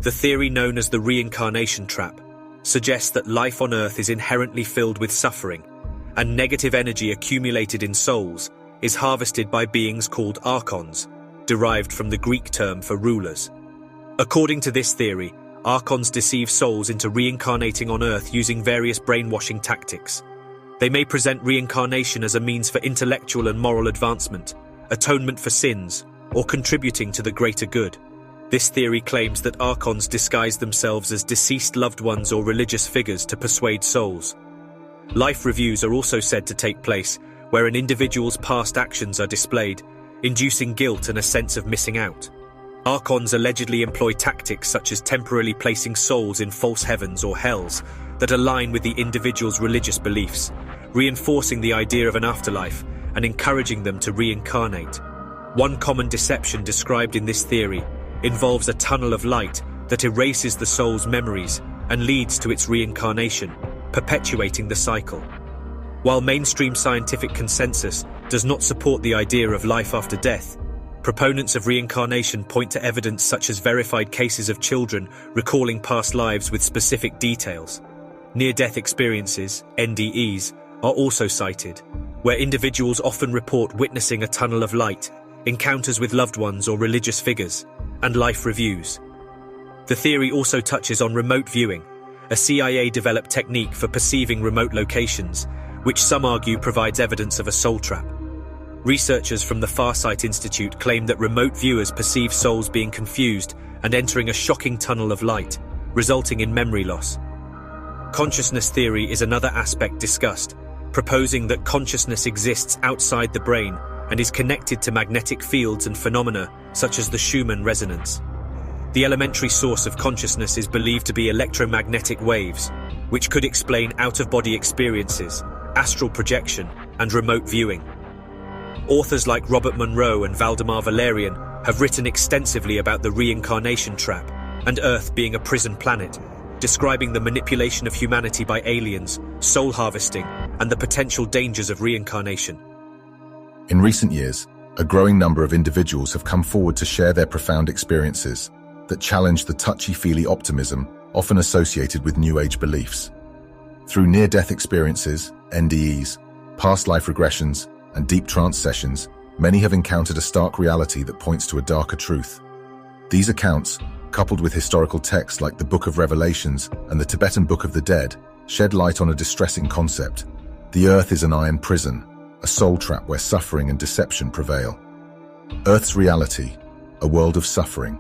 The theory known as the reincarnation trap suggests that life on Earth is inherently filled with suffering, and negative energy accumulated in souls is harvested by beings called archons, derived from the Greek term for rulers. According to this theory, archons deceive souls into reincarnating on Earth using various brainwashing tactics. They may present reincarnation as a means for intellectual and moral advancement, atonement for sins, or contributing to the greater good. This theory claims that archons disguise themselves as deceased loved ones or religious figures to persuade souls. Life reviews are also said to take place, where an individual's past actions are displayed, inducing guilt and a sense of missing out. Archons allegedly employ tactics such as temporarily placing souls in false heavens or hells that align with the individual's religious beliefs, reinforcing the idea of an afterlife and encouraging them to reincarnate. One common deception described in this theory involves a tunnel of light that erases the soul's memories and leads to its reincarnation, perpetuating the cycle. While mainstream scientific consensus does not support the idea of life after death, proponents of reincarnation point to evidence such as verified cases of children recalling past lives with specific details. Near-death experiences, NDEs, are also cited, where individuals often report witnessing a tunnel of light, encounters with loved ones or religious figures, and life reviews. The theory also touches on remote viewing, a CIA-developed technique for perceiving remote locations, which some argue provides evidence of a soul trap. Researchers from the Farsight Institute claim that remote viewers perceive souls being confused and entering a shocking tunnel of light, resulting in memory loss. Consciousness theory is another aspect discussed, proposing that consciousness exists outside the brain and is connected to magnetic fields and phenomena such as the Schumann resonance. The elementary source of consciousness is believed to be electromagnetic waves, which could explain out-of-body experiences, astral projection, and remote viewing. Authors like Robert Monroe and Valdemar Valerian have written extensively about the reincarnation trap and Earth being a prison planet, describing the manipulation of humanity by aliens, soul harvesting, and the potential dangers of reincarnation. In recent years, a growing number of individuals have come forward to share their profound experiences that challenge the touchy-feely optimism often associated with New Age beliefs. Through near-death experiences, NDEs, past life regressions, and deep trance sessions, many have encountered a stark reality that points to a darker truth. These accounts, coupled with historical texts like the Book of Revelations and the Tibetan Book of the Dead, shed light on a distressing concept. The Earth is an iron prison, a soul trap where suffering and deception prevail. Earth's reality, a world of suffering.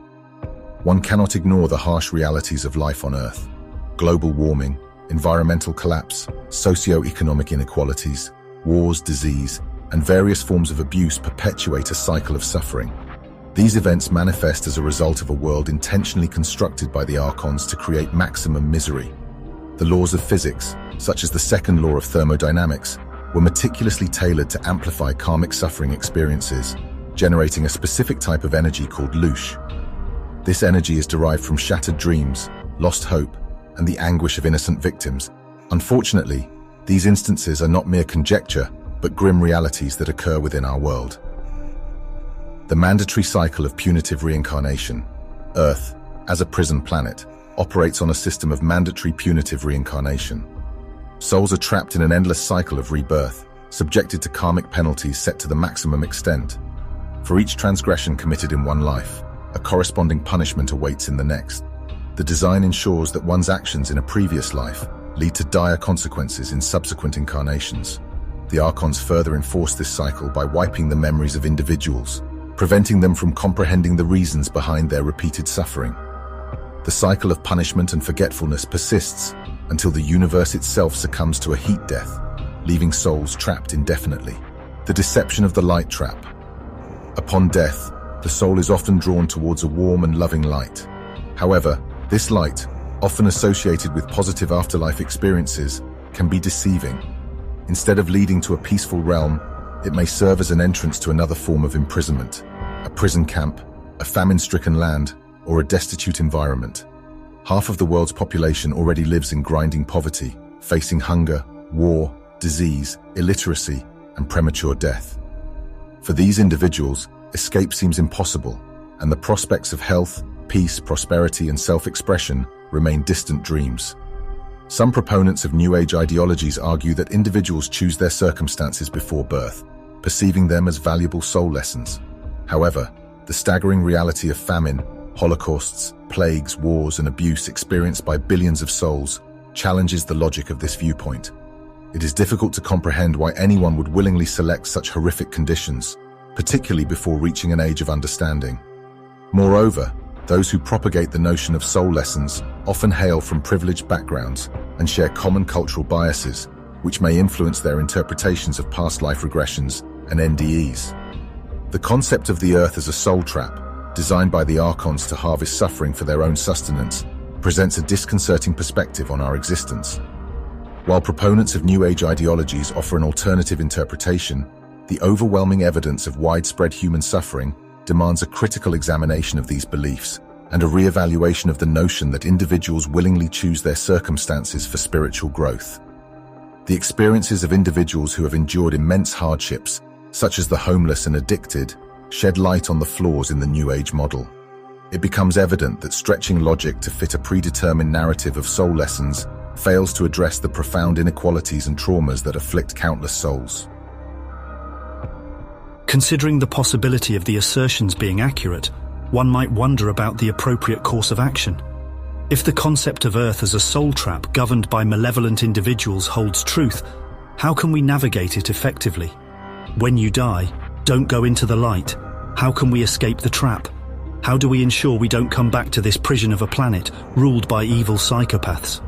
One cannot ignore the harsh realities of life on Earth. Global warming, environmental collapse, socio-economic inequalities, wars, disease, and various forms of abuse perpetuate a cycle of suffering. These events manifest as a result of a world intentionally constructed by the archons to create maximum misery. The laws of physics, such as the second law of thermodynamics, were meticulously tailored to amplify karmic suffering experiences, generating a specific type of energy called loosh. This energy is derived from shattered dreams, lost hope, and the anguish of innocent victims. Unfortunately, these instances are not mere conjecture, but grim realities that occur within our world. The mandatory cycle of punitive reincarnation. Earth, as a prison planet, operates on a system of mandatory punitive reincarnation. Souls are trapped in an endless cycle of rebirth, subjected to karmic penalties set to the maximum extent. For each transgression committed in one life, a corresponding punishment awaits in the next. The design ensures that one's actions in a previous life lead to dire consequences in subsequent incarnations. The archons further enforce this cycle by wiping the memories of individuals, preventing them from comprehending the reasons behind their repeated suffering. The cycle of punishment and forgetfulness persists until the universe itself succumbs to a heat death, leaving souls trapped indefinitely. The deception of the light trap. Upon death, the soul is often drawn towards a warm and loving light. However, this light, often associated with positive afterlife experiences, can be deceiving. Instead of leading to a peaceful realm, it may serve as an entrance to another form of imprisonment, a prison camp, a famine-stricken land, or a destitute environment. Half of the world's population already lives in grinding poverty, facing hunger, war, disease, illiteracy, and premature death. For these individuals, escape seems impossible, and the prospects of health, peace, prosperity, and self-expression remain distant dreams. Some proponents of New Age ideologies argue that individuals choose their circumstances before birth, perceiving them as valuable soul lessons. However, the staggering reality of famine, holocausts, plagues, wars, and abuse experienced by billions of souls challenges the logic of this viewpoint. It is difficult to comprehend why anyone would willingly select such horrific conditions, particularly before reaching an age of understanding. Moreover, those who propagate the notion of soul lessons often hail from privileged backgrounds and share common cultural biases, which may influence their interpretations of past life regressions and NDEs. The concept of the Earth as a soul trap, designed by the Archons to harvest suffering for their own sustenance, presents a disconcerting perspective on our existence. While proponents of New Age ideologies offer an alternative interpretation, the overwhelming evidence of widespread human suffering demands a critical examination of these beliefs and a re-evaluation of the notion that individuals willingly choose their circumstances for spiritual growth. The experiences of individuals who have endured immense hardships, such as the homeless and addicted, shed light on the flaws in the New Age model. It becomes evident that stretching logic to fit a predetermined narrative of soul lessons fails to address the profound inequalities and traumas that afflict countless souls. Considering the possibility of the assertions being accurate, one might wonder about the appropriate course of action. If the concept of Earth as a soul trap governed by malevolent individuals holds truth, how can we navigate it effectively? When you die, don't go into the light. How can we escape the trap? How do we ensure we don't come back to this prison of a planet ruled by evil psychopaths?